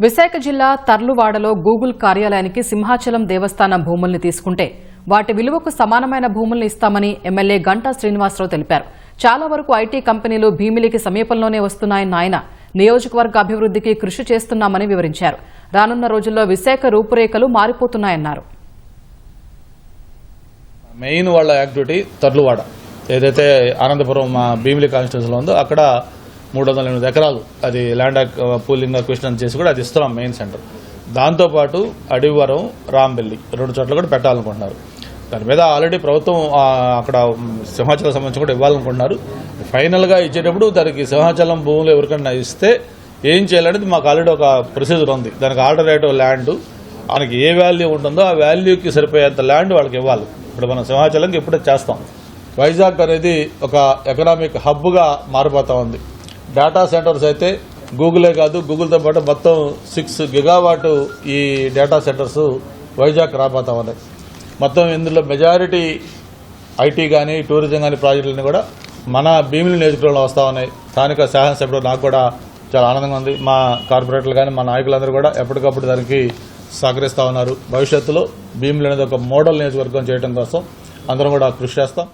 విశాఖ జిల్లా తర్లువాడలో గూగుల్ కార్యాలయానికి సింహాచలం దేవస్థానం భూముల్ని తీసుకుంటే వాటి విలువకు సమానమైన భూముల్ని ఇస్తామని ఎమ్మెల్యే గంటా శ్రీనివాసరావు తెలిపారు. చాలా వరకు ఐటీ కంపెనీలు భీమిలికి సమీపంలోనే వస్తున్నాయన్న ఆయన నియోజకవర్గ అభివృద్ధికి కృషి చేస్తున్నామని వివరించారు. రానున్న రోజుల్లో విశాఖ రూపురేఖలు మారిపోతున్నాయన్నారు. మెయిన్ వాళ్ళ యాక్టివిటీ తర్లువాడ ఏదైతే ఆనందపురం మా భీమిలి కాన్స్టిట్యూన్సీలో ఉందో అక్కడ 308 ఎకరాలు అది ల్యాండ్ పూలింగ్ అక్విజిషన్ చేసి కూడా అది ఇస్తున్నాం మెయిన్ సెంటర్. దాంతోపాటు అడివరం రాంబెల్లి 2 చోట్ల కూడా పెట్టాలనుకుంటున్నారు. దాని మీద ఆల్రెడీ ప్రభుత్వం అక్కడ సింహాచలం సంబంధించి కూడా ఇవ్వాలనుకుంటున్నారు. ఫైనల్గా ఇచ్చేటప్పుడు దానికి సింహాచలం భూములు ఎవరికైనా ఇస్తే ఏం చేయాలనేది మాకు ఆల్రెడీ ఒక ప్రొసీజర్ ఉంది. దానికి ఆల్టర్నేటివ్ ల్యాండ్ మనకి ఏ వాల్యూ ఉంటుందో ఆ వాల్యూకి సరిపోయేంత ల్యాండ్ వాళ్ళకి ఇవ్వాలి. ఇప్పుడు మనం సింహాచలంకి ఎప్పుడే చేస్తాం. వైజాగ్ అనేది ఒక ఎకనామిక్ హబ్గా మారిపోతా ఉంది. డేటా సెంటర్స్ అయితే గూగులే కాదు, గూగుల్తో పాటు మొత్తం 6 గిగావాట్ ఈ డేటా సెంటర్స్ వైజాగ్ రాబోతా ఉన్నాయి. మొత్తం ఇందులో మెజారిటీ ఐటీ కానీ టూరిజం కానీ ప్రాజెక్టులన్నీ కూడా మన భీమిలి నియోజకవర్గంలో వస్తూ ఉన్నాయి. స్థానిక శాసనసభ్యులు నాకు కూడా చాలా ఆనందంగా ఉంది. మా కార్పొరేటర్లు కానీ మా నాయకులందరూ కూడా ఎప్పటికప్పుడు దానికి సహకరిస్తూ ఉన్నారు. భవిష్యత్తులో భీమిలి అనేది ఒక మోడల్ నియోజకవర్గం చేయడం కోసం అందరం కూడా కృషి చేస్తాం.